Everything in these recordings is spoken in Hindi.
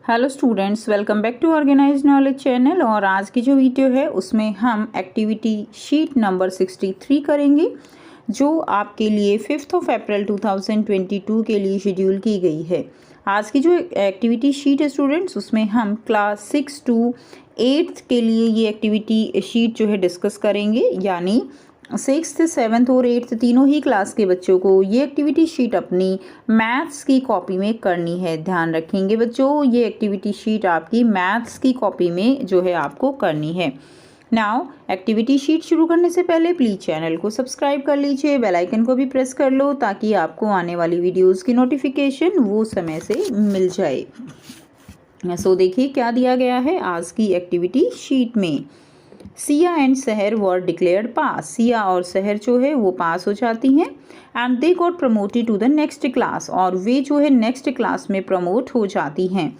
Hello students, welcome back to organise knowledge channel. और आज की जो वीडियो है उसमें हम एक्टिविटी शीट नंबर 63 करेंगे, जो आपके लिए 5 अप्रैल 2022 के लिए शेड्यूल की गई है। आज की जो एक्टिविटी शीट है स्टूडेंट्स, उसमें हम क्लास 6 to 8 के लिए ये एक्टिविटी शीट जो है डिस्कस करेंगे, यानी 6th, 7th और 8th तीनों ही क्लास के बच्चों को ये एक्टिविटी शीट अपनी मैथ्स की कॉपी में करनी है। ध्यान रखेंगे बच्चों, ये एक्टिविटी शीट आपकी मैथ्स की कॉपी में जो है आपको करनी है। नाउ एक्टिविटी शीट शुरू करने से पहले प्लीज़ चैनल को सब्सक्राइब कर लीजिए, बेल आइकन को भी प्रेस कर लो ताकि आपको आने वाली वीडियोस की नोटिफिकेशन वो समय से मिल जाए। सो देखिए क्या दिया गया है आज की एक्टिविटी शीट में। सिया एंड सहर वर डिक्लेयर्ड पास। सिया और सहर जो है वो पास हो जाती हैं and they got promoted to the next class, और वे जो है नेक्स्ट क्लास में प्रमोट हो जाती हैं।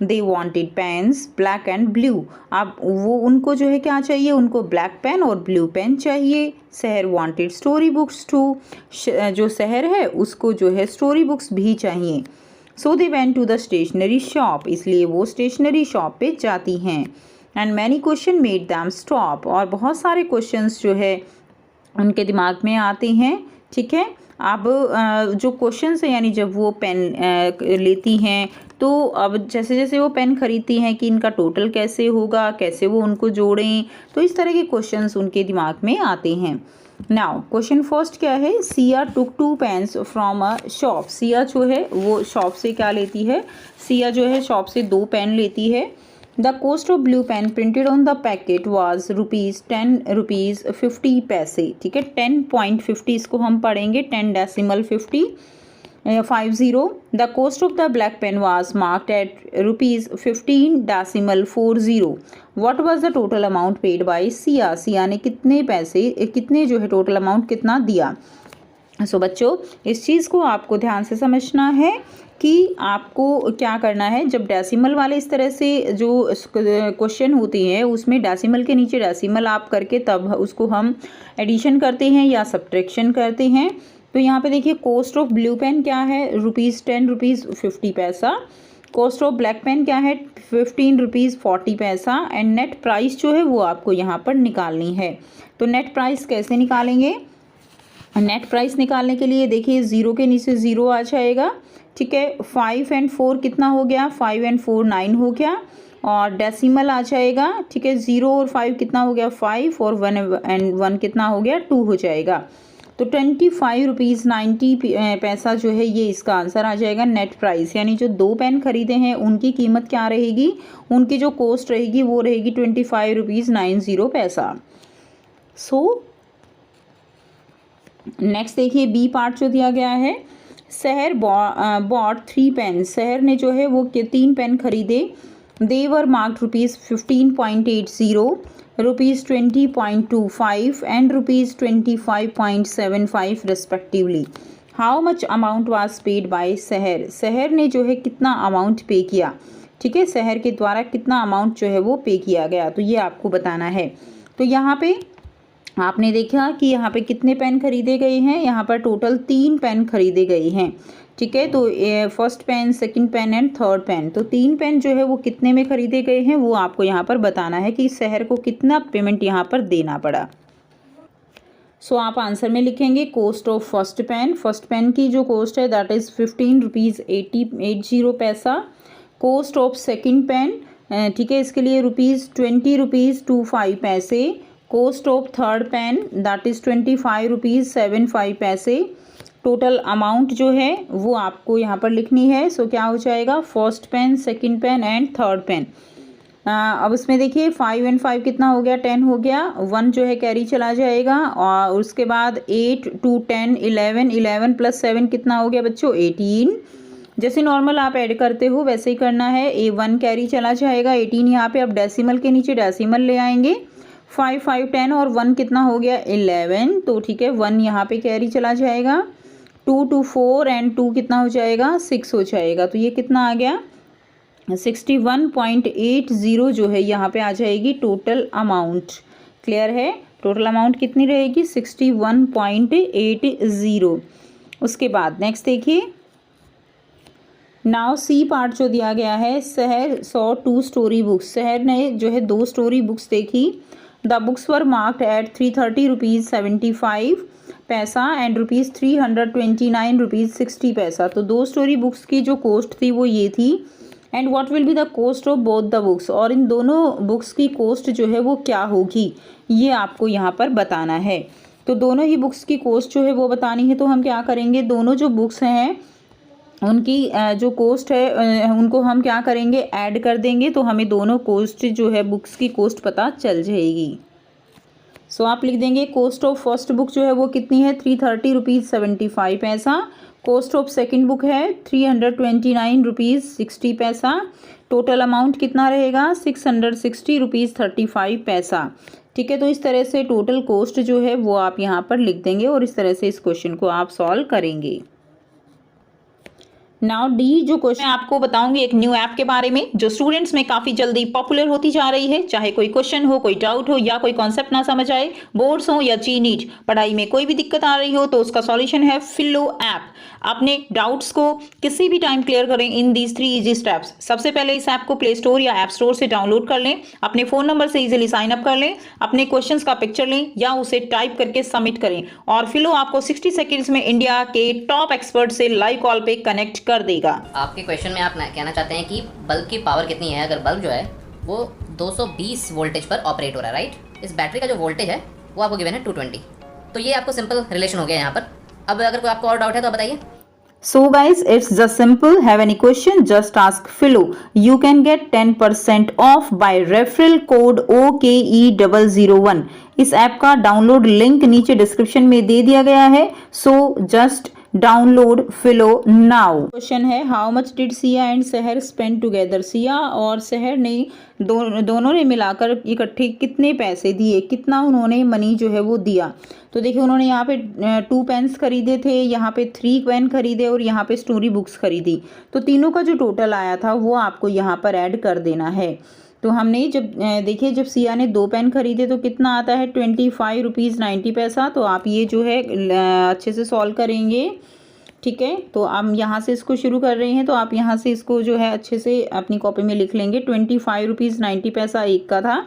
They wanted pens black and blue. अब वो उनको जो है क्या चाहिए, उनको ब्लैक पेन और ब्लू पेन चाहिए। Sahar wanted story books to. जो सहर है उसको जो है स्टोरी बुक्स भी चाहिए। So they went to the stationery shop, इसलिए वो स्टेशनरी शॉप पे जाती हैं। And many question made them stop, और बहुत सारे क्वेश्चंस जो है उनके दिमाग में आते हैं। ठीक है, अब जो क्वेश्चंस है यानी जब वो पेन लेती हैं तो अब जैसे जैसे वो पेन खरीदती हैं कि इनका टोटल कैसे होगा, कैसे वो उनको जोड़ें, तो इस तरह के क्वेश्चंस उनके दिमाग में आते हैं। नाउ क्वेश्चन फर्स्ट क्या है, Siya took 2 pens from a shop. Siya जो है वो शॉप से क्या लेती है, सिया जो है शॉप से 2 पेन लेती है। The cost of blue pen printed on the packet was ₹10 50 पैसे। ठीक है, 10.50 इसको हम पढ़ेंगे 10.50 50। The cost of the black pen was marked at ₹15.40। What was the total amount paid by Siya? Siya ने कितने जो है टोटल अमाउंट कितना दिया। सो बच्चों, इस चीज़ को आपको ध्यान से समझना है कि आपको क्या करना है। जब डेसिमल वाले इस तरह से जो क्वेश्चन होती हैं उसमें डेसिमल के नीचे डेसिमल आप करके तब उसको हम एडिशन करते हैं या सब्ट्रैक्शन करते हैं। तो यहाँ पे देखिए कॉस्ट ऑफ ब्लू पेन क्या है, ₹10 50 पैसा। कॉस्ट ऑफ ब्लैक पेन क्या है, ₹15 40 पैसा। एंड नेट प्राइस जो है वो आपको यहाँ पर निकालनी है। तो नेट प्राइस कैसे निकालेंगे, नेट प्राइस निकालने के लिए देखिए 0 के नीचे 0 आ जाएगा। ठीक है, 5 and 4 कितना हो गया, 5 and 4 9 हो गया, और डेसिमल आ जाएगा। ठीक है, 0 और 5 कितना हो गया 5, और 1 and 1 कितना हो गया 2 हो जाएगा। तो ₹25.90 पैसा जो है ये इसका आंसर आ जाएगा नेट प्राइस। यानी जो 2 पेन खरीदे हैं उनकी कीमत क्या रहेगी, उनकी जो कॉस्ट रहेगी वो रहेगी ₹25.90 पैसा। सो नेक्स्ट देखिए बी पार्ट जो दिया गया है, सहर बॉट 3 पेन। सहर ने जो है वो 3 पेन खरीदे। They were marked ₹15.80, ₹20.25 and ₹25.75 respectively. How much amount was paid by Sahar. Sahar ने जो है कितना अमाउंट पे किया। ठीक है, सहर के द्वारा कितना अमाउंट जो है वो पे किया गया, तो ये आपको बताना है। तो यहाँ पे आपने देखा कि यहाँ पे कितने पेन खरीदे गए हैं, यहाँ पर टोटल 3 पेन खरीदे गए हैं। ठीक है, तो first pen, second pen and third pen, तो 3 पेन जो है वो कितने में खरीदे गए हैं वो आपको यहाँ पर बताना है कि शहर को कितना पेमेंट यहाँ पर देना पड़ा। सो आप आंसर में लिखेंगे cost of first pen. First pen की जो कॉस्ट है दैट इज़ ₹15.80 पैसा। कॉस्ट ऑफ सेकेंड पेन, ठीक है, इसके लिए ₹20.25 पैसे। Cost of third pen that is ₹25.75 पैसे। टोटल अमाउंट जो है वो आपको यहाँ पर लिखनी है। सो क्या हो जाएगा, first pen, second pen and third pen. अब इसमें देखिए 5 and 5 कितना हो गया 10 हो गया, 1 जो है कैरी चला जाएगा, और उसके बाद 8 to 10 11 प्लस 7 कितना हो गया बच्चों 18। जैसे नॉर्मल आप ऐड करते हो वैसे ही करना है। 1 कैरी चला जाएगा, 18 यहाँ पे। अब डेसिमल के नीचे डेसिमल ले आएंगे। 5 5 10 और 1 कितना हो गया 11, तो ठीक है 1 यहाँ पे कैरी चला जाएगा। 2 to 4 एंड 2 कितना हो जाएगा 6 हो जाएगा। तो ये कितना आ गया 61.80 जो है यहाँ पे आ जाएगी टोटल अमाउंट। क्लियर है, टोटल अमाउंट कितनी रहेगी 61.80। उसके बाद नेक्स्ट देखिए, नाउ सी पार्ट जो दिया गया है, शहर सॉ 2 स्टोरी बुक्स, शहर ने जो है 2 स्टोरी बुक्स देखी। The books were marked at 330 rupees 75 पैसा एंड रुपीज़ 329 रुपीज़ 60 पैसा। तो 2 स्टोरी बुक्स की जो कॉस्ट थी वो ये थी। And what will be the cost of both the books, और इन दोनों बुक्स की कॉस्ट जो है वो क्या होगी, ये आपको यहाँ पर बताना है। तो दोनों ही बुक्स की कॉस्ट जो है वो बतानी है। तो हम क्या करेंगे, दोनों जो बुक्स हैं उनकी जो कॉस्ट है उनको हम क्या करेंगे, ऐड कर देंगे। तो हमें दोनों कॉस्ट जो है बुक्स की कॉस्ट पता चल जाएगी। सो आप लिख देंगे कॉस्ट ऑफ फर्स्ट बुक जो है वो कितनी है, 330 रुपीज़ 75 पैसा। कॉस्ट ऑफ सेकंड बुक है 329 रुपीज़ 60 पैसा। टोटल अमाउंट कितना रहेगा, 660 रुपीज़ 35 पैसा। ठीक है, तो इस तरह से टोटल कॉस्ट जो है वो आप यहाँ पर लिख देंगे और इस तरह से इस क्वेश्चन को आप सॉल्व करेंगे। नाउ डी जो क्वेश्चन आपको बताऊंगी एक न्यू ऐप के बारे में जो स्टूडेंट्स में काफी जल्दी पॉपुलर होती जा रही है। चाहे कोई क्वेश्चन हो, कोई डाउट हो या कोई कॉन्सेप्ट ना समझ आए, बोर्ड्स हो या जी नीट, पढ़ाई में कोई भी दिक्कत आ रही हो तो उसका सॉल्यूशन है फिलो ऐप। अपने डाउट्स को किसी भी टाइम क्लियर करें इन दीज 3 इजी स्टेप्स। सबसे पहले इस ऐप को प्ले स्टोर या ऐप स्टोर से डाउनलोड कर लें, अपने फोन नंबर से इजीली साइन अप कर लें, अपने क्वेश्चंस का पिक्चर लें या उसे टाइप करके सबमिट करें और फिलो आपको 60 सेकेंड्स में इंडिया के टॉप एक्सपर्ट से लाइव कॉल पे कनेक्ट कर देगा। आपके क्वेश्चन में आप कहना चाहते हैं कि बल्ब की पावर कितनी है। अगर बल्ब जो है वो 220 वोल्टेज पर ऑपरेट हो रहा है, राइट। इस बैटरी का जो वोल्टेज है वो आपको गिवन है 220। तो ये आपको सिंपल रिलेशन हो गया यहाँ पर। अब अगर कोई आपको और डाउट है तो बताइए। So guys, it's just simple. Have any question? Just ask Philo. You can get 10% off by referral code OKE001. इस ऐप का डाउनलोड लिंक नीचे डिस्क्रिप्शन में दे दिया गया है। So just download Filo now. Question है, how much did Siya and Sahar spend together. Siya और शहर ने दोनों ने मिलाकर इकट्ठे कितने पैसे दिए, कितना उन्होंने मनी जो है वो दिया। तो देखिए उन्होंने यहाँ पे 2 पेन्स खरीदे थे, यहाँ पे 3 पेन खरीदे और यहाँ पे स्टोरी बुक्स खरीदी। तो तीनों का जो टोटल आया था वो आपको यहाँ पर ऐड कर देना है। तो हमने जब देखिए जब सिया ने 2 पेन खरीदे तो कितना आता है, 25 रुपीज़ 90 पैसा। तो आप ये जो है अच्छे से सॉल्व करेंगे। ठीक है, तो हम यहाँ से इसको शुरू कर रहे हैं तो आप यहाँ से इसको जो है अच्छे से अपनी कॉपी में लिख लेंगे। 25 रुपीज़ 90 पैसा एक का था।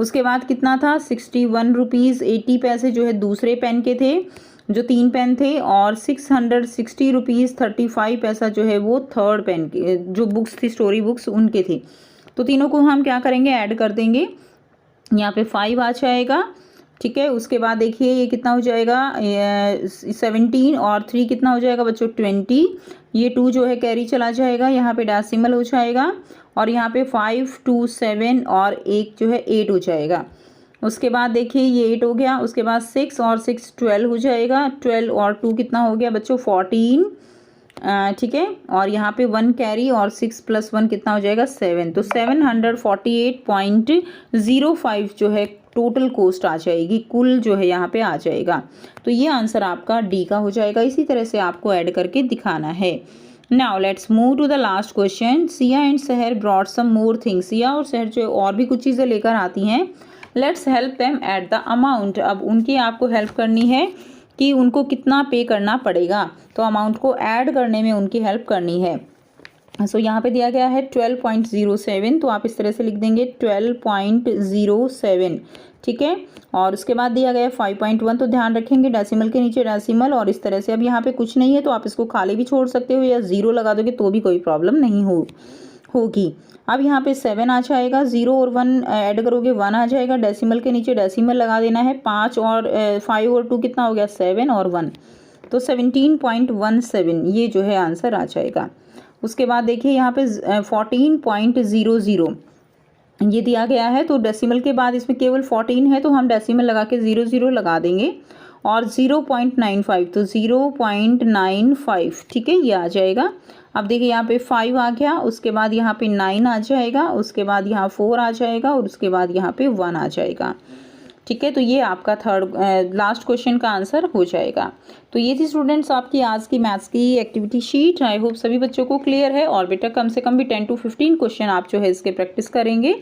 उसके बाद कितना था, 61 रुपीज़ 80 पैसे जो है दूसरे पेन के थे, जो 3 पेन थे, और 660 रुपीज़ 35 पैसा जो है वो थर्ड पेन के जो बुक्स थी स्टोरी बुक्स उनके थे। तो तीनों को हम क्या करेंगे, ऐड कर देंगे। यहाँ पे 5 आ जाएगा। ठीक है, उसके बाद देखिए ये कितना हो जाएगा, 17 और 3 कितना हो जाएगा बच्चों, 20। ये 2 जो है कैरी चला जाएगा, यहाँ पे डेसिमल हो जाएगा और यहाँ पे 5 2 7 और 1 जो है 8 हो जाएगा। उसके बाद देखिए ये 8 हो गया। उसके बाद 6 और 6 12 हो जाएगा। 12 और 2 कितना हो गया बच्चों, 14। ठीक है, और यहाँ पे 1 कैरी और 6 + 1 कितना हो जाएगा, 7। तो 748.05 जो है टोटल कॉस्ट आ जाएगी, कुल जो है यहाँ पे आ जाएगा। तो ये आंसर आपका डी का हो जाएगा। इसी तरह से आपको ऐड करके दिखाना है। Now let's move to the last question. Siya and Sahar brought some more things. Siya और शहर जो और भी कुछ चीज़ें लेकर आती हैं। Let's help them at the amount. अब उनकी आपको हेल्प करनी है कि उनको कितना पे करना पड़ेगा, तो अमाउंट को ऐड करने में उनकी हेल्प करनी है। सो यहाँ पे दिया गया है 12.07, तो आप इस तरह से लिख देंगे 12.07। ठीक है, और उसके बाद दिया गया है 5.1, तो ध्यान रखेंगे डेसिमल के नीचे डेसिमल और इस तरह से। अब यहाँ पे कुछ नहीं है तो आप इसको खाली भी छोड़ सकते हो या 0 लगा दोगे तो भी कोई प्रॉब्लम नहीं होगी। अब यहाँ पे 7 आ जाएगा, 0 और 1 ऐड करोगे 1 आ जाएगा, डेसिमल के नीचे डेसिमल लगा देना है। 5 और 5 और 2 कितना हो गया, 7 और 1, तो 17.17 ये जो है आंसर आ जाएगा। उसके बाद देखिए यहाँ पे 14.00 ये दिया गया है, तो डेसिमल के बाद इसमें केवल 14 है तो हम डेसिमल लगा के 00 लगा देंगे, और 0.95 तो 0.95। ठीक है, ये आ जाएगा। अब देखिए यहाँ पे 5 आ गया, उसके बाद यहाँ पे 9 आ जाएगा, उसके बाद यहाँ 4 आ जाएगा और उसके बाद यहाँ पे 1 आ जाएगा। ठीक है, तो ये आपका लास्ट क्वेश्चन का आंसर हो जाएगा। तो ये थी स्टूडेंट्स आपकी आज की मैथ्स की एक्टिविटी शीट। आई होप सभी बच्चों को क्लियर है, और बेटा कम से कम भी 10 to 15 क्वेश्चन आप जो है इसके प्रैक्टिस करेंगे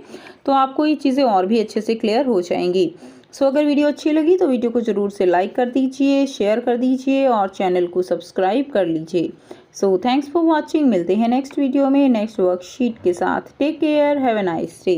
तो आपको ये चीज़ें और भी अच्छे से क्लियर हो जाएंगी। सो अगर वीडियो अच्छी लगी तो वीडियो को ज़रूर से लाइक कर दीजिए, शेयर कर दीजिए और चैनल को सब्सक्राइब कर लीजिए। So thanks for watching. मिलते हैं नेक्स्ट वीडियो में नेक्स्ट वर्कशीट के साथ। Take care, have a nice day.